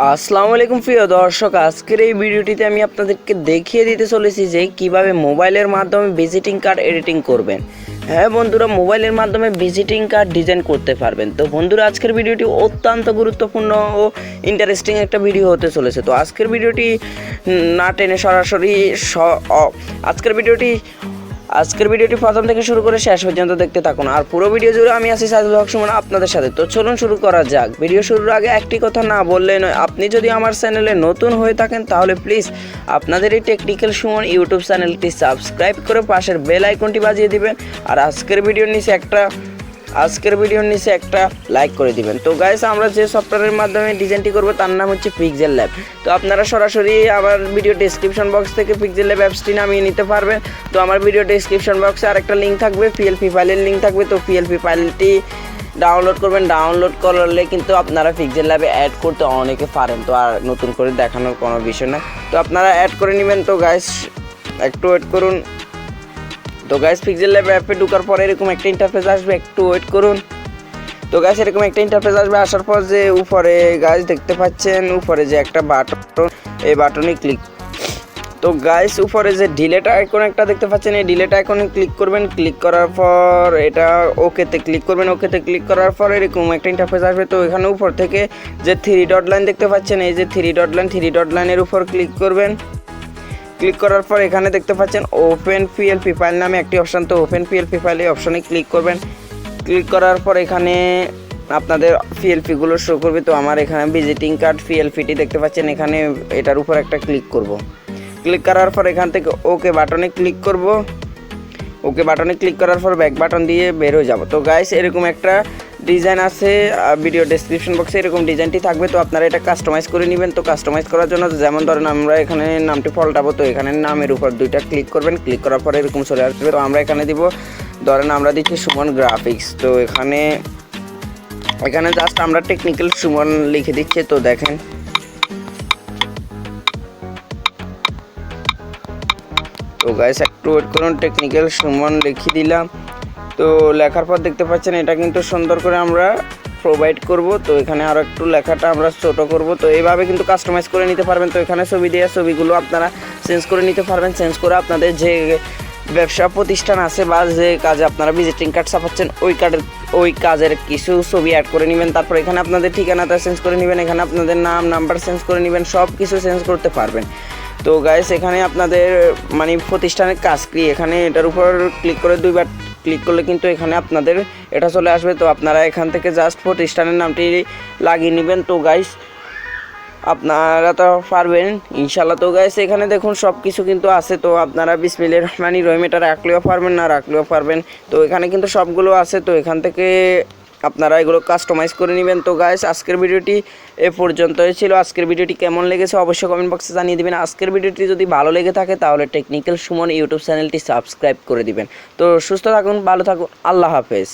আসসালামু আলাইকুম প্রিয় দর্শক, আজকের এই ভিডিওটিতে আমি আপনাদেরকে দেখিয়ে দিতে চলেছি যে কিভাবে মোবাইলের মাধ্যমে ভিজিটিং কার্ড এডিটিং করবেন। হ্যাঁ বন্ধুরা, মোবাইলের মাধ্যমে ভিজিটিং কার্ড ডিজাইন করতে পারবেন। তো বন্ধুরা, আজকের ভিডিওটি অত্যন্ত গুরুত্বপূর্ণ ও ইন্টারেস্টিং একটা ভিডিও হতে চলেছে। তো আজকের ভিডিওটি না টেনে সরাসরি আজকের ভিডিওটি প্রথম থেকে শুরু করে শেষ পর্যন্ত দেখতে থাকুন। আর পুরো ভিডিও জুড়ে আমি আছি সুমন আপনাদের সাথে। তো চলুন শুরু করা যাক। ভিডিও শুরুর আগে একটি কথা না বললে নয়, আপনি যদি আমার চ্যানেলে নতুন হয়ে থাকেন তাহলে প্লিজ আপনাদের এই টেকনিক্যাল সুমন ইউটিউব চ্যানেলটি সাবস্ক্রাইব করে পাশের বেল আইকনটি বাজিয়ে দিবেন। আর আজকের ভিডিওর নিচে একটা লাইক করে দিবেন। তো গাইস, আমরা যে সফটওয়্যারের মাধ্যমে ডিজাইনটি করব তার নাম হচ্ছে পিক্সেল ল্যাব। তো আপনারা সরাসরি আমার ভিডিও ডেসক্রিপশন বক্স থেকে পিক্সেল ল্যাব অ্যাপসটি নামিয়ে নিতে পারবেন। তো আমার ভিডিও ডেসক্রিপশন বক্সে আরেকটা লিঙ্ক থাকবে, পিএলপি ফাইলের লিঙ্ক থাকবে। তো পিএলপি ফাইলটি ডাউনলোড করবেন। ডাউনলোড করলে কিন্তু আপনারা পিক্সেল ল্যাবে অ্যাড করতে অনেকে পারেন। তো আর নতুন করে দেখানোর কোনো বিষয় না, তো আপনারা অ্যাড করে নেবেন। তো গাইস, একটু ওয়েট করুন। তো গাইস, পিক্সেল ল্যাব অ্যাপে ঢোকার পরে এরকম একটা ইন্টারফেস আসবে, একটু ওয়েট করুন। তো গাইস, এরকম একটা ইন্টারফেস আসবে। আসার পর যে উপরে গাইস দেখতে পাচ্ছেন, উপরে যে একটা বাটন, এই বাটনে ক্লিক। তো গাইস, উপরে যে ডিলেট আইকন একটা দেখতে পাচ্ছেন, এই ডিলেট আইকনে ক্লিক করবেন। ক্লিক করার পর এটা ওকেতে ক্লিক করবেন। ওকেতে ক্লিক করার পর এরকম একটা ইন্টারফেস আসবে। তো এখানে উপর থেকে যে 3 ডট লাইন দেখতে পাচ্ছেন, এই যে 3 ডট লাইনের উপর ক্লিক করবেন। ক্লিক করার পর এখানে দেখতে পাচ্ছেন ওপেন পিএলপি ফাইল নামে একটি অপশান। তো ওপেন পিএলপি ফাইল এই অপশানে ক্লিক করবেন। ক্লিক করার পর এখানে আপনাদের পিএলপিগুলো শো করবে। তো আমার এখানে ভিজিটিং কার্ড পিএলপিটি দেখতে পাচ্ছেন, এখানে এটার উপর একটা ক্লিক করব। ক্লিক করার পর এখান থেকে ওকে বাটনে ক্লিক করব। ওকে বাটনে ক্লিক করার পর ব্যাক বাটন দিয়ে বের হয়ে যাব। তো গাইস, এরকম একটা ডিজাইন আছে ভিডিও ডেসক্রিপশন বক্সে, এরকম ডিজাইনটি থাকবে। তো আপনারা এটা কাস্টমাইজ করে নেবেন। তো কাস্টমাইজ করার জন্য যেমন ধরেন আমরা এখানে নামটি পাল্টাবো, তো এখানে নামের উপর দুইটা ক্লিক করবেন। ক্লিক করার পরে এরকম চলে আসবে। তো আমরা এখানে দিব, ধরেন আমরা দিচ্ছি সুমন গ্রাফিক্স। তো এখানে জাস্ট আমরা টেকনিক্যাল সুমন লিখে দিচ্ছি। তো দেখেন, তো গাইস একটু ওয়েট করুন। টেকনিক্যাল সুমন লিখে দিলাম। তো লেখার পর দেখতে পাচ্ছেন এটা কিন্তু সুন্দর করে আমরা প্রোভাইড করব। তো এখানে আরও একটু লেখাটা আমরা ছোটো করব। তো এইভাবে কিন্তু কাস্টমাইজ করে নিতে পারবেন। তো এখানে ছবি দেওয়া ছবিগুলো আপনারা চেঞ্জ করে নিতে পারবেন। চেঞ্জ করে আপনাদের যে ব্যবসা প্রতিষ্ঠান আছে বা যে কাজে আপনারা ভিজিটিং কার্ড ছাপাচ্ছেন ওই কাজের কিছু ছবি অ্যাড করে নেবেন। তারপর এখানে আপনাদের ঠিকানাটা চেঞ্জ করে নেবেন। এখানে আপনাদের নাম নাম্বার চেঞ্জ করে নেবেন। সব কিছু চেঞ্জ করতে পারবেন। তো গাইস, এখানে আপনাদের মানে প্রতিষ্ঠানের কাজ কি, এখানে এটার উপর ক্লিক করে দুইবার ক্লিক করলে কিন্তু এখানে আপনাদের এটা চলে আসবে। তো আপনারা এখান থেকে জাস্ট প্রতিষ্ঠানের নামটি লাগিয়ে নেবেন। তো গাইস, আপনারা তো পারবেন ইনশাল্লাহ। তো গাইস, এখানে দেখুন সব কিছু কিন্তু আছে। তো আপনারা বিসমিল্লাহির রহমানির রহিম এটা রাখলেও পারবেন, না রাখলেও পারবেন। তো এখানে কিন্তু সবগুলো আছে। তো এখান থেকে আপনারা এগুলো কাস্টমাইজ করে নেবেন। তো গাইস, আজকের ভিডিওটি এ পর্যন্তই ছিল। আজকের ভিডিওটি কেমন লেগেছে অবশ্যই কমেন্ট বক্সে জানিয়ে দিবেন। আজকের ভিডিওটি যদি ভালো লেগে থাকে তাহলে টেকনিক্যাল সুমন ইউটিউব চ্যানেলটি সাবস্ক্রাইব করে দিবেন। তো সুস্থ থাকুন, ভালো থাকুন, আল্লাহ হাফেজ।